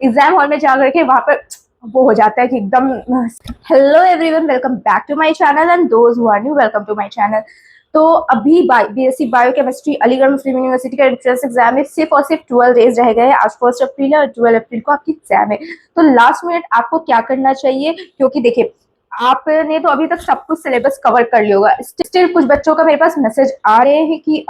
Exam hall में जा करके वहां पर वो हो जाता है कि एकदम। Hello everyone, welcome back to my channel and those who are new, welcome to my channel. तो अभी BSc biochemistry Aligarh Muslim University का एंट्रेंस एग्जाम है। सिर्फ और सिर्फ 12 डेज रह गए हैं। आज 1 अप्रैल है और 12 अप्रैल को आपकी एग्जाम है। तो लास्ट मिनट आपको क्या करना चाहिए, क्योंकि देखिए आपने तो अभी तक सब कुछ सिलेबस कवर कर लिया होगा। स्टिल कुछ बच्चों का मेरे पास मैसेज आ रहे हैं कि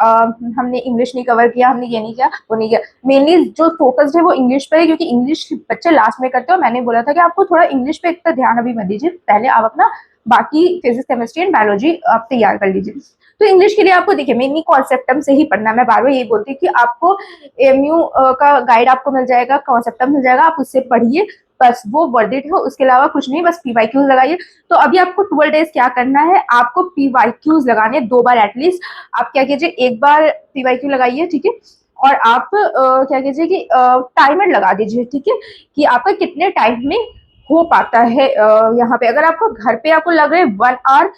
हमने इंग्लिश नहीं कवर किया, हमने ये नहीं किया, वो नहीं किया। मेनली जो फोकस्ड है वो इंग्लिश पे है, क्योंकि इंग्लिश बच्चे लास्ट में करते हो। मैंने बोला था कि आपको थोड़ा इंग्लिश पे इतना ध्यान अभी मत दीजिए, पहले आप अपना बाकी फिजिक्स केमिस्ट्री एंड बायोलॉजी आप तैयार कर लीजिए। तो इंग्लिश के लिए आपको देखिए मेनली कॉन्सेप्टम से ही पढ़ना है। मैं बार बार यही बोलती हूँ कि आपको एमयू का गाइड आपको मिल जाएगा, कॉन्सेप्टम मिल जाएगा, आप उससे पढ़िए, बस वो वर्थ इट हो। उसके अलावा कुछ नहीं, बस पीवाईक्यूज लगाइए। तो अभी आपको 12 डेज क्या करना है, आपको पीवाईक्यूज लगाने 2 बार एटलीस्ट। आप क्या कीजिए, एक बार पीवाईक्यू लगाइए, ठीक है, और आप क्या कीजिए कि टाइमर लगा दीजिए, ठीक है, कि आपका कितने टाइम में हो पाता है। यहाँ पे अगर आपको घर पे आपको लग रहा है 1 आवर,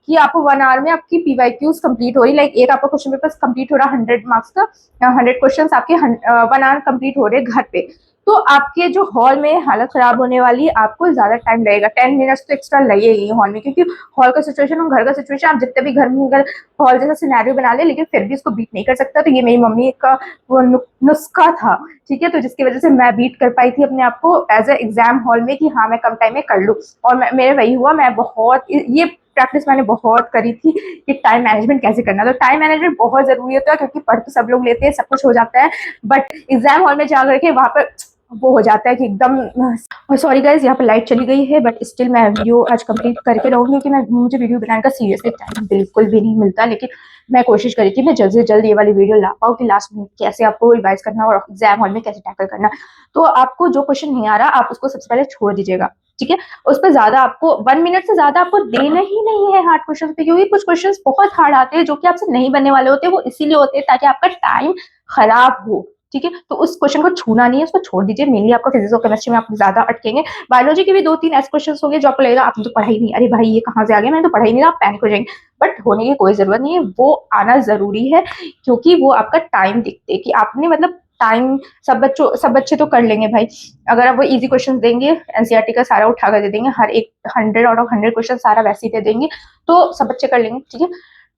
कि आपको 1 आवर में आपकी पीवाईक्यूज कंप्लीट हो रही, लाइक एक आपका क्वेश्चन पेपर कंप्लीट हो रहा 100 मार्क्स का, 100 क्वेश्चन आपके 1 आवर कंप्लीट हो रहे घर पे, तो आपके जो हॉल में हालत खराब होने वाली, आपको ज्यादा टाइम लगेगा। 10 मिनट्स तो एक्स्ट्रा लगेगी हॉल में, क्योंकि हॉल का सिचुएशन और घर का सिचुएशन आप जितने भी घर में अगर हॉल जैसा सिनेरियो बना ले, लेकिन फिर भी इसको बीट नहीं कर सकता। तो ये मेरी मम्मी का वो नुस्खा था, ठीक है, तो जिसकी वजह से मैं बीट कर पाई थी अपने आप को एज ए एग्जाम हॉल में, कि हाँ मैं कम टाइम में कर लूँ। और मेरे वही हुआ। मैं बहुत ये प्रैक्टिस मैंने बहुत करी थी कि टाइम मैनेजमेंट कैसे करना। तो टाइम मैनेजमेंट बहुत जरूरी होता है, क्योंकि पढ़ तो सब लोग लेते हैं, सब कुछ हो जाता है, बट एग्जाम हॉल में जा करके वहां पर वो हो जाता है कि एकदम। सॉरी गाइज, यहाँ पर लाइट चली गई है, बट स्टिल मैं वीडियो आज कंप्लीट करके रहूंगी, क्योंकि मुझे वीडियो बनाने का सीरियसली टाइम बिल्कुल भी नहीं मिलता। लेकिन मैं कोशिश करी थी मैं जल्द से जल्द ये वाली वीडियो ला पाऊँ कि लास्ट में कैसे आपको रिवाइज करना और एग्जाम हॉल में कैसे टैकल करना। तो आपको जो क्वेश्चन नहीं आ रहा, आप उसको सबसे पहले छोड़ दीजिएगा, ठीक है। उस पर ज्यादा आपको 1 मिनट से ज्यादा आपको देना ही नहीं है हार्ड क्वेश्चन पे, क्योंकि कुछ क्वेश्चन बहुत हार्ड आते हैं जो कि आपसे नहीं बनने वाले होते हैं। वो इसीलिए होते हैं ताकि आपका टाइम खराब हो, ठीक है। तो उस क्वेश्चन को छूना नहीं है, उसको छोड़ दीजिए। मेनली आपको फिजिक्स और केमिस्ट्री में आप ज्यादा अटकेंगे। बायोलॉजी के भी 2-3 ऐसे क्वेश्चन होंगे जो आपको लगेगा आपने तो पढ़ा ही नहीं, अरे भाई ये कहाँ से आ गया, मैंने तो पढ़ा ही नहीं, आप पैनिक हो जाएंगे। बट होने की कोई जरूरत नहीं है, वो आना जरूरी है, क्योंकि वो आपका टाइम दिखते हैं कि आपने मतलब टाइम। सब बच्चे तो कर लेंगे भाई। अगर आप वो इजी क्वेश्चन देंगे, एनसीईआरटी का सारा उठा कर दे देंगे, हर एक 100 आउट ऑफ 100 क्वेश्चन सारा वैसे ही दे देंगे, तो सब बच्चे कर लेंगे, ठीक है।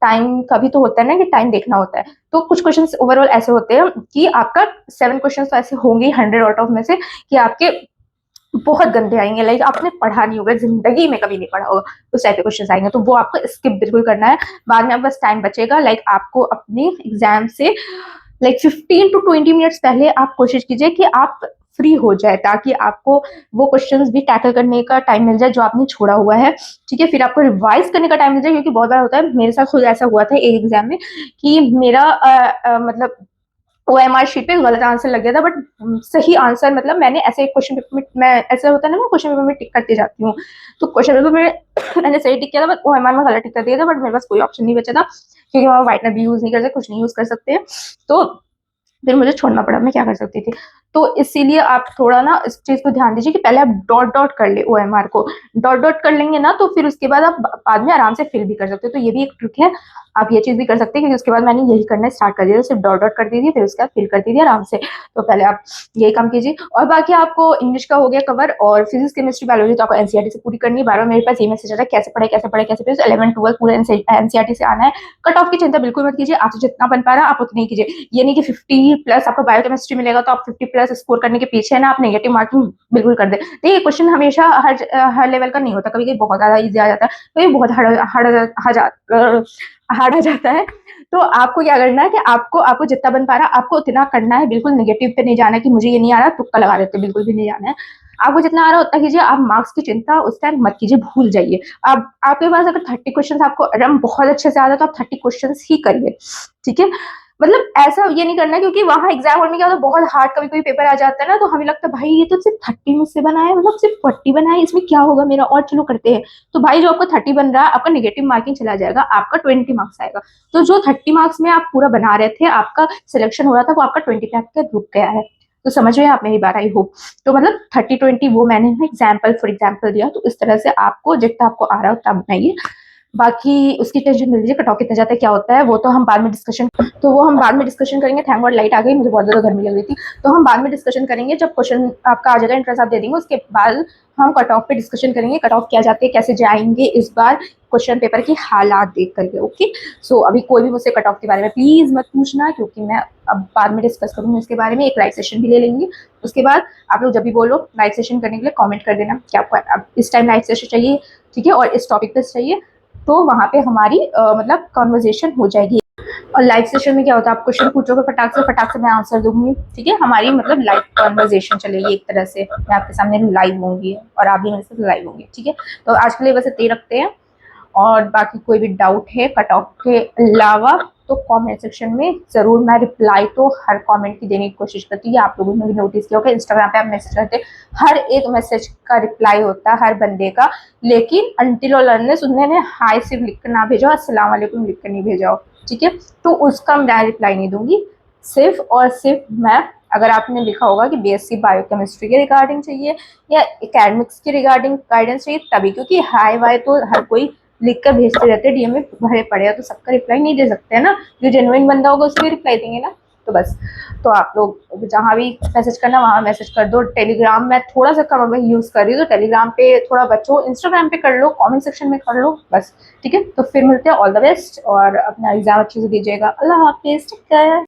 टाइम का भी तो होता है ना, कि टाइम देखना होता है। तो कुछ क्वेश्चंस ओवरऑल ऐसे होते हैं कि आपका 7 क्वेश्चन तो ऐसे होंगे 100 आउट ऑफ में से, कि आपके बहुत गंदे आएंगे, लाइक आपने पढ़ा नहीं होगा, जिंदगी में कभी नहीं पढ़ा होगा, उस टाइप के क्वेश्चन आएंगे। तो वो आपको स्किप बिल्कुल करना है। बाद में बस टाइम बचेगा, लाइक आपको अपने एग्जाम से लाइक 15 to 20 मिनट्स पहले आप कोशिश कीजिए कि आप फ्री हो जाए, ताकि आपको वो क्वेश्चंस भी टैकल करने का टाइम मिल जाए जो आपने छोड़ा हुआ है, ठीक है। फिर आपको रिवाइज करने का टाइम मिल जाए, क्योंकि बहुत बार होता है, मेरे साथ खुद ऐसा हुआ था एक एग्जाम में, कि मेरा मतलब ओएमआर शीट पे गलत आंसर लग गया था, बट सही आंसर मतलब मैंने ऐसे क्वेश्चन पेपर में, मैं ऐसा होता है ना, मैं क्वेश्चन पेपर में टिक करती जाती हूँ, तो क्वेश्चन पेपर में मैंने सही टिक किया था, बट ओएमआर में गलत टिक कर दिया था। बट मेरे पास कोई ऑप्शन नहीं बचा था, क्योंकि वहाँ व्हाइटनर भी यूज नहीं कर सकते, कुछ नहीं यूज कर सकते। तो फिर मुझे छोड़ना पड़ा, मैं क्या कर सकती थी। तो इसीलिए आप थोड़ा ना इस चीज को ध्यान दीजिए कि पहले आप डॉट डॉट कर ले ओएमआर को। डॉट डॉट कर लेंगे ना, तो फिर उसके बाद आप बाद में आराम से फिल भी कर सकते हो। तो ये भी एक ट्रिक है, आप ये चीज भी कर सकते हैं, क्योंकि उसके बाद मैंने यही करना स्टार्ट कर दिया, सिर्फ डॉट डॉट कर दीजिए, फिर उसके बाद फिल कर दीजिए आराम से। तो पहले आप यही काम कीजिए। और बाकी आपको इंग्लिश का हो गया कवर, और फिजिक्स केमिस्ट्री बायोलॉजी तो आपको एनसीईआरटी से पूरी करनी है। बार बार मेरे पास ये मैसेज आता है कैसे पढ़े कैसे पढ़े कैसे पढ़े, 11-12 पूरा एनसीईआरटी से आना है। कट ऑफ की चिंता बिल्कुल मत कीजिए, आपसे जितना बन पा रहा है आप उतनी कीजिए। ये नहीं कि 50+ आपको बायोकेमिस्ट्री मिलेगा तो आप 50+ स्कोर करने के पीछे है ना, आप नेगेटिव मार्किंग बिल्कुल कर दे। देखिए क्वेश्चन हमेशा हर लेवल का नहीं होता, कभी कभी बहुत ज्यादा इजी आ जाता है, कभी बहुत हार्ड आ जाता है। तो आपको क्या करना है कि आपको आपको जितना बन पा रहा है आपको उतना करना है। बिल्कुल नेगेटिव पे नहीं जाना है कि मुझे ये नहीं आ रहा तुक्का लगा देते, बिल्कुल भी नहीं जाना है। आपको जितना आ रहा है उतना कीजिए। आप मार्क्स की चिंता उस टाइम मत कीजिए, भूल जाइए। अब आपके पास अगर 30 क्वेश्चन आपको एकदम बहुत अच्छे से आ रहा है तो आप 30 क्वेश्चन ही करिए, ठीक है। मतलब ऐसा ये नहीं करना, क्योंकि वहां एग्जाम हॉल में क्या होता है, बहुत हार्ड कभी कोई पेपर आ जाता है ना, तो हमें लगता है भाई ये तो सिर्फ 30 मुझसे बना है, मतलब सिर्फ 40 बना है, इसमें क्या होगा मेरा, और चलो करते हैं। तो भाई जो आपको 30 बन रहा है, आपका नेगेटिव मार्किंग चला जाएगा, आपका 20 मार्क्स आएगा। तो जो 30 मार्क्स में आप पूरा बना रहे थे, आपका सिलेक्शन हो रहा था, वो आपका 20 पे आपका रुक गया है। तो समझ रहे हैं आप मेरी बात, आई होप। तो मतलब 30-20 वो मैंने एग्जाम्पल फॉर एग्जाम्पल दिया। तो इस तरह से आपको जितना आपको आ रहा है उतना बनाइए। बाकी उसकी टेंशन मिल लीजिए, कट ऑफ कितना जाता है क्या होता है वो तो हम बाद में डिस्कशन करेंगे। थैंक गॉड लाइट आ गई, मुझे बहुत ज़्यादा गर्मी लग रही थी। तो हम बाद में डिस्कशन करेंगे जब क्वेश्चन आपका आ जाएगा, इंटरेस्ट आप दे देंगे, उसके बाद हम कट ऑफ पे डिस्कशन करेंगे, कट ऑफ क्या जाते हैं, कैसे जाएंगे इस बार क्वेश्चन पेपर की हालात देख करके। ओके, सो अभी कोई भी मुझसे कट ऑफ के बारे में प्लीज़ मत पूछना, क्योंकि मैं अब बाद में डिस्कस करूँगी इसके बारे में। एक लाइव सेशन भी ले लेंगे। उसके बाद आप लोग जब भी बोलो लाइव सेशन करने के लिए कमेंट कर देना कि आपको अब इस टाइम लाइव सेशन चाहिए, ठीक है, और इस टॉपिक पे चाहिए, तो वहाँ पे हमारी मतलब कॉन्वर्जेशन हो जाएगी। और लाइव सेशन में क्या होता है, आप क्वेश्चन पूछोगे फटाक से मैं आंसर दूंगी, ठीक है, हमारी मतलब लाइव कॉन्वर्जेशन चलेगी एक तरह से, मैं आपके सामने लाइव होंगी और आप भी मेरे साथ लाइव होंगे, ठीक है। तो आज के लिए बस इतना ही रखते हैं, और बाकी कोई भी डाउट है कट ऑफ के अलावा तो कमेंट सेक्शन में ज़रूर, मैं रिप्लाई तो हर कमेंट की देने की कोशिश करती हूँ। आप लोगों ने भी नोटिस किया होगा, इंस्टाग्राम पे आप मैसेज करते, हर एक मैसेज का रिप्लाई होता है हर बंदे का, लेकिन अनटिल और अनलेस उन्होंने हाय सिर्फ लिख कर ना भेजा, अस्सलाम वालेकुम लिख कर नहीं भेजा हो, ठीक है, तो उसका मैं रिप्लाई नहीं दूंगी। सिर्फ और सिर्फ मैं, अगर आपने लिखा होगा कि बीएससी बायोकेमिस्ट्री के रिगार्डिंग चाहिए या एकेडमिक्स के रिगार्डिंग गाइडेंस चाहिए तभी, क्योंकि हाय वाई तो हर कोई लिख कर भेजते रहते हैं, डीएम में भरे पड़े हैं, तो सबका रिप्लाई नहीं दे सकते हैं ना, जो जेन्युइन बंदा होगा उसको रिप्लाई देंगे ना। तो बस, तो आप लोग जहाँ भी मैसेज करना वहाँ मैसेज कर दो। टेलीग्राम मैं थोड़ा सा कम अगर यूज़ कर रही हूँ, तो टेलीग्राम पे थोड़ा बचो, इंस्टाग्राम पे कर लो, कमेंट सेक्शन में कर लो, बस ठीक है। तो फिर मिलते हैं, ऑल द बेस्ट, और अपना एग्जाम अच्छे से दीजिएगा। अल्लाह हाफिज़, टेक केयर।